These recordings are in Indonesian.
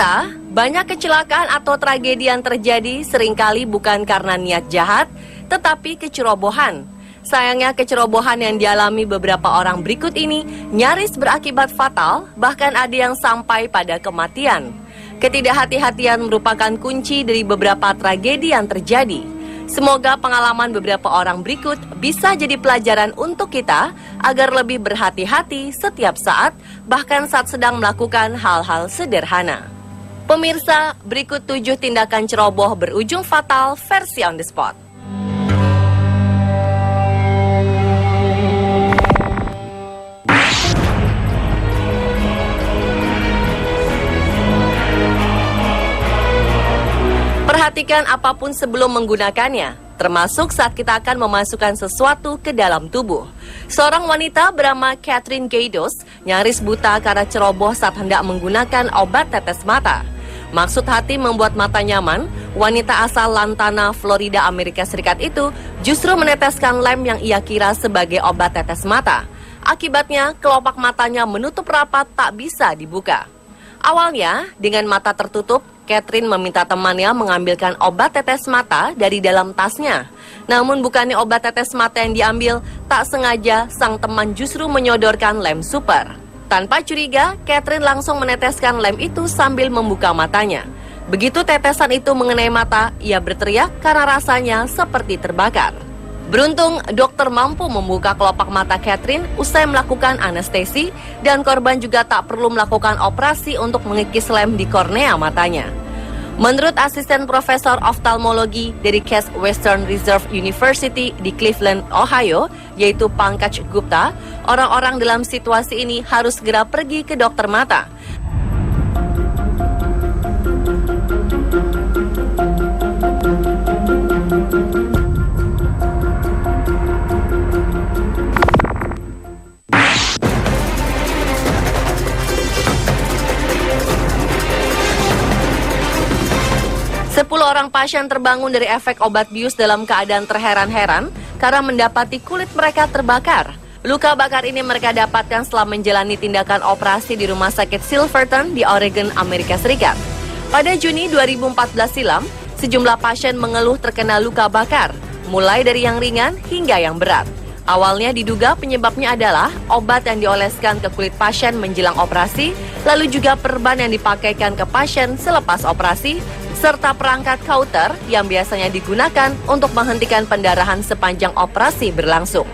Pemirsa, banyak kecelakaan atau tragedi yang terjadi seringkali bukan karena niat jahat, tetapi kecerobohan. Sayangnya kecerobohan yang dialami beberapa orang berikut ini nyaris berakibat fatal, bahkan ada yang sampai pada kematian. Ketidakhati-hatian merupakan kunci dari beberapa tragedi yang terjadi. Semoga pengalaman beberapa orang berikut bisa jadi pelajaran untuk kita agar lebih berhati-hati setiap saat, bahkan saat sedang melakukan hal-hal sederhana. Pemirsa, berikut 7 tindakan ceroboh berujung fatal versi on the spot. Perhatikan apapun sebelum menggunakannya, termasuk saat kita akan memasukkan sesuatu ke dalam tubuh. Seorang wanita bernama Catherine Gaydos nyaris buta karena ceroboh saat hendak menggunakan obat tetes mata. Maksud hati membuat mata nyaman, wanita asal Lantana, Florida, Amerika Serikat itu justru meneteskan lem yang ia kira sebagai obat tetes mata. Akibatnya, kelopak matanya menutup rapat tak bisa dibuka. Awalnya, dengan mata tertutup, Catherine meminta temannya mengambilkan obat tetes mata dari dalam tasnya. Namun bukannya obat tetes mata yang diambil, tak sengaja sang teman justru menyodorkan lem super. Tanpa curiga, Catherine langsung meneteskan lem itu sambil membuka matanya. Begitu tetesan itu mengenai mata, ia berteriak karena rasanya seperti terbakar. Beruntung, dokter mampu membuka kelopak mata Catherine usai melakukan anestesi dan korban juga tak perlu melakukan operasi untuk mengikis lem di kornea matanya. Menurut asisten profesor oftalmologi dari Case Western Reserve University di Cleveland, Ohio, yaitu Pankaj Gupta, orang-orang dalam situasi ini harus segera pergi ke dokter mata. 10 orang pasien terbangun dari efek obat bius dalam keadaan terheran-heran karena mendapati kulit mereka terbakar. Luka bakar ini mereka dapatkan setelah menjalani tindakan operasi di Rumah Sakit Silverton di Oregon, Amerika Serikat. Pada Juni 2014 silam, sejumlah pasien mengeluh terkena luka bakar, mulai dari yang ringan hingga yang berat. Awalnya diduga penyebabnya adalah obat yang dioleskan ke kulit pasien menjelang operasi, lalu juga perban yang dipakaikan ke pasien selepas operasi, serta perangkat kauter yang biasanya digunakan untuk menghentikan pendarahan sepanjang operasi berlangsung.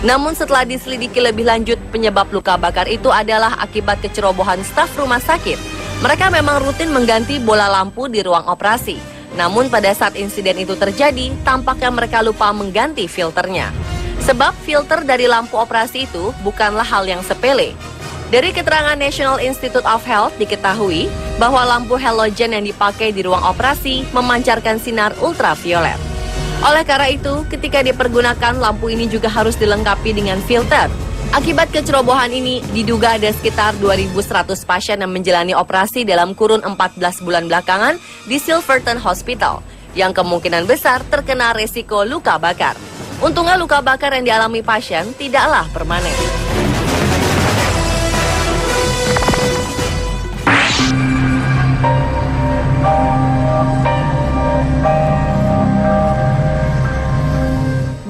Namun setelah diselidiki lebih lanjut, penyebab luka bakar itu adalah akibat kecerobohan staf rumah sakit. Mereka memang rutin mengganti bola lampu di ruang operasi. Namun pada saat insiden itu terjadi, tampaknya mereka lupa mengganti filternya. Sebab filter dari lampu operasi itu bukanlah hal yang sepele. Dari keterangan National Institute of Health diketahui bahwa lampu halogen yang dipakai di ruang operasi memancarkan sinar ultraviolet. Oleh karena itu, ketika dipergunakan, lampu ini juga harus dilengkapi dengan filter. Akibat kecerobohan ini, diduga ada sekitar 2.100 pasien yang menjalani operasi dalam kurun 14 bulan belakangan di Silverton Hospital, yang kemungkinan besar terkena resiko luka bakar. Untungnya luka bakar yang dialami pasien tidaklah permanen.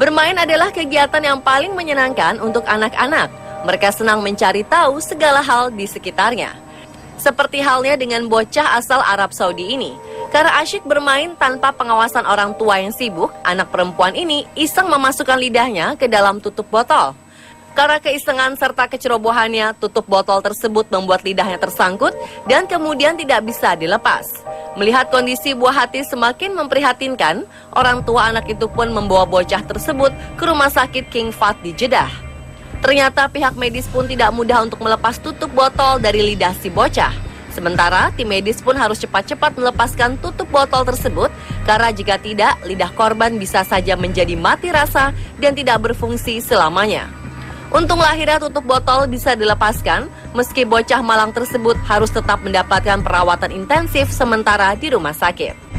Bermain adalah kegiatan yang paling menyenangkan untuk anak-anak. Mereka senang mencari tahu segala hal di sekitarnya. Seperti halnya dengan bocah asal Arab Saudi ini. Karena asyik bermain tanpa pengawasan orang tua yang sibuk, anak perempuan ini iseng memasukkan lidahnya ke dalam tutup botol. Karena keisengan serta kecerobohannya, tutup botol tersebut membuat lidahnya tersangkut dan kemudian tidak bisa dilepas. Melihat kondisi buah hati semakin memprihatinkan, orang tua anak itu pun membawa bocah tersebut ke rumah sakit King Fahd di Jeddah. Ternyata pihak medis pun tidak mudah untuk melepas tutup botol dari lidah si bocah. Sementara tim medis pun harus cepat-cepat melepaskan tutup botol tersebut karena jika tidak, lidah korban bisa saja menjadi mati rasa dan tidak berfungsi selamanya. Untunglah akhirnya tutup botol bisa dilepaskan, meski bocah malang tersebut harus tetap mendapatkan perawatan intensif sementara di rumah sakit.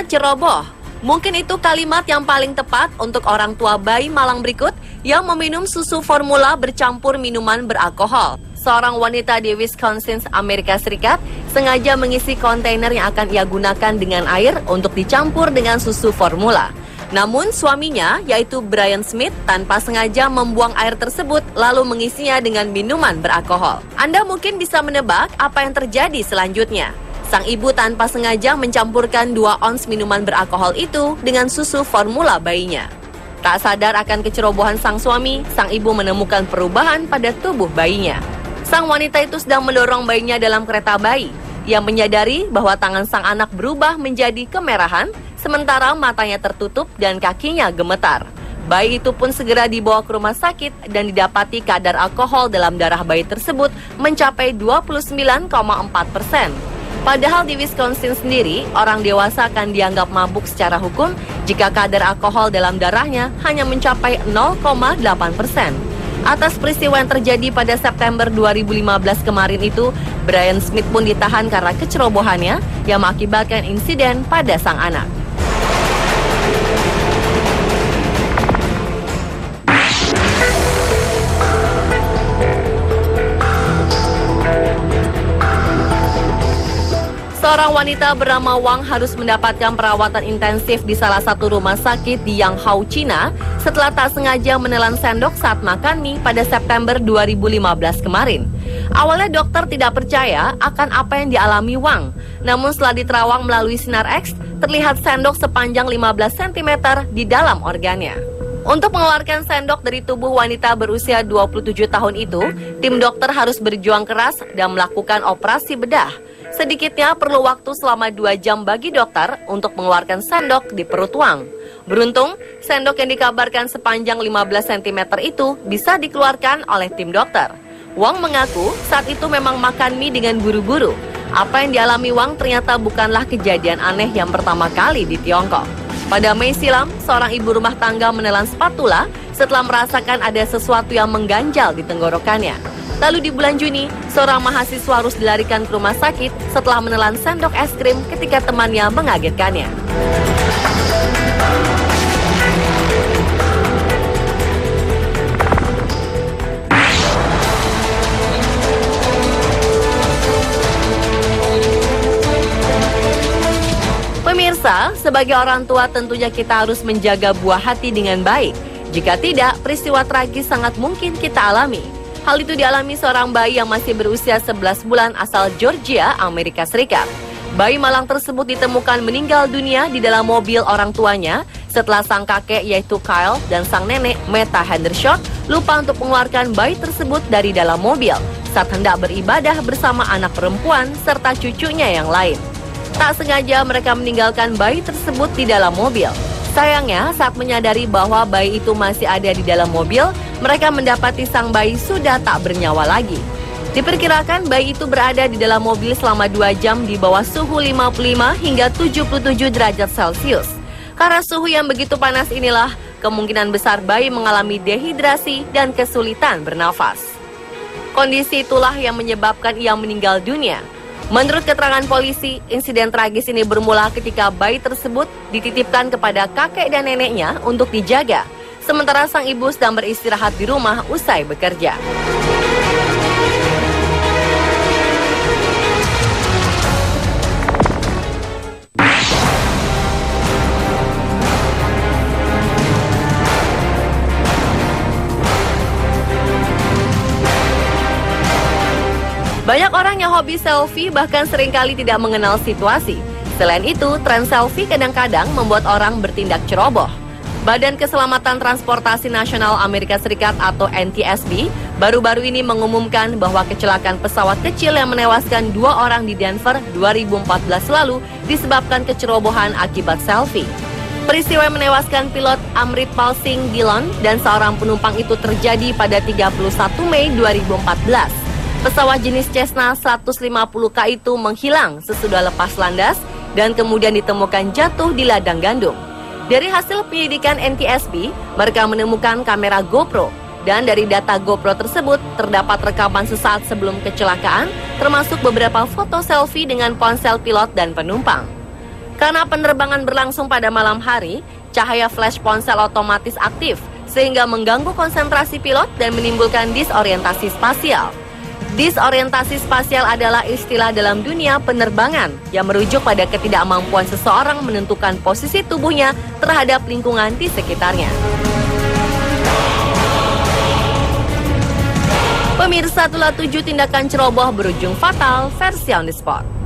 ceroboh. Mungkin itu kalimat yang paling tepat untuk orang tua bayi malang berikut yang meminum susu formula bercampur minuman beralkohol. Seorang wanita di Wisconsin, Amerika Serikat, sengaja mengisi kontainer yang akan ia gunakan dengan air untuk dicampur dengan susu formula. Namun suaminya, yaitu Brian Smith, tanpa sengaja membuang air tersebut lalu mengisinya dengan minuman beralkohol. Anda mungkin bisa menebak apa yang terjadi selanjutnya. Sang ibu tanpa sengaja mencampurkan 2 ons minuman beralkohol itu dengan susu formula bayinya. Tak sadar akan kecerobohan sang suami, sang ibu menemukan perubahan pada tubuh bayinya. Sang wanita itu sedang mendorong bayinya dalam kereta bayi. Ia menyadari bahwa tangan sang anak berubah menjadi kemerahan, sementara matanya tertutup dan kakinya gemetar. Bayi itu pun segera dibawa ke rumah sakit dan didapati kadar alkohol dalam darah bayi tersebut mencapai 29,4%. Padahal di Wisconsin sendiri, orang dewasa akan dianggap mabuk secara hukum jika kadar alkohol dalam darahnya hanya mencapai 0,8%. Atas peristiwa yang terjadi pada September 2015 kemarin itu, Brian Smith pun ditahan karena kecerobohannya yang mengakibatkan insiden pada sang anak. Seorang wanita bernama Wang harus mendapatkan perawatan intensif di salah satu rumah sakit di Yanghao, China setelah tak sengaja menelan sendok saat makan mie pada September 2015 kemarin. Awalnya dokter tidak percaya akan apa yang dialami Wang. Namun setelah diterawang melalui sinar X, terlihat sendok sepanjang 15 cm di dalam organnya. Untuk mengeluarkan sendok dari tubuh wanita berusia 27 tahun itu, tim dokter harus berjuang keras dan melakukan operasi bedah. Sedikitnya perlu waktu selama 2 jam bagi dokter untuk mengeluarkan sendok di perut Wang. Beruntung, sendok yang dikabarkan sepanjang 15 cm itu bisa dikeluarkan oleh tim dokter. Wang mengaku saat itu memang makan mie dengan buru-buru. Apa yang dialami Wang ternyata bukanlah kejadian aneh yang pertama kali di Tiongkok. Pada Mei silam, seorang ibu rumah tangga menelan spatula setelah merasakan ada sesuatu yang mengganjal di tenggorokannya. Lalu di bulan Juni, seorang mahasiswa harus dilarikan ke rumah sakit setelah menelan sendok es krim ketika temannya mengagetkannya. Pemirsa, sebagai orang tua tentunya kita harus menjaga buah hati dengan baik. Jika tidak, peristiwa tragis sangat mungkin kita alami. Hal itu dialami seorang bayi yang masih berusia 11 bulan asal Georgia, Amerika Serikat. Bayi malang tersebut ditemukan meninggal dunia di dalam mobil orang tuanya setelah sang kakek yaitu Kyle dan sang nenek Meta Hendershot lupa untuk mengeluarkan bayi tersebut dari dalam mobil saat hendak beribadah bersama anak perempuan serta cucunya yang lain. Tak sengaja mereka meninggalkan bayi tersebut di dalam mobil. Sayangnya, saat menyadari bahwa bayi itu masih ada di dalam mobil, mereka mendapati sang bayi sudah tak bernyawa lagi. Diperkirakan bayi itu berada di dalam mobil selama 2 jam di bawah suhu 55 hingga 77 derajat Celcius. Karena suhu yang begitu panas inilah, kemungkinan besar bayi mengalami dehidrasi dan kesulitan bernafas. Kondisi itulah yang menyebabkan ia meninggal dunia. Menurut keterangan polisi, insiden tragis ini bermula ketika bayi tersebut dititipkan kepada kakek dan neneknya untuk dijaga, sementara sang ibu sedang beristirahat di rumah usai bekerja. Banyak orang yang hobi selfie bahkan seringkali tidak mengenal situasi. Selain itu, tren selfie kadang-kadang membuat orang bertindak ceroboh. Badan Keselamatan Transportasi Nasional Amerika Serikat atau NTSB baru-baru ini mengumumkan bahwa kecelakaan pesawat kecil yang menewaskan 2 orang di Denver 2014 lalu disebabkan kecerobohan akibat selfie. Peristiwa yang menewaskan pilot Amritpal Singh Gillon dan seorang penumpang itu terjadi pada 31 Mei 2014. Pesawat jenis Cessna 150K itu menghilang sesudah lepas landas dan kemudian ditemukan jatuh di ladang gandum. Dari hasil penyelidikan NTSB, mereka menemukan kamera GoPro. Dan dari data GoPro tersebut, terdapat rekaman sesaat sebelum kecelakaan, termasuk beberapa foto selfie dengan ponsel pilot dan penumpang. Karena penerbangan berlangsung pada malam hari, cahaya flash ponsel otomatis aktif sehingga mengganggu konsentrasi pilot dan menimbulkan disorientasi spasial. Disorientasi spasial adalah istilah dalam dunia penerbangan yang merujuk pada ketidakmampuan seseorang menentukan posisi tubuhnya terhadap lingkungan di sekitarnya. Pemirsa, itulah 7 tindakan ceroboh berujung fatal versi On The Spot.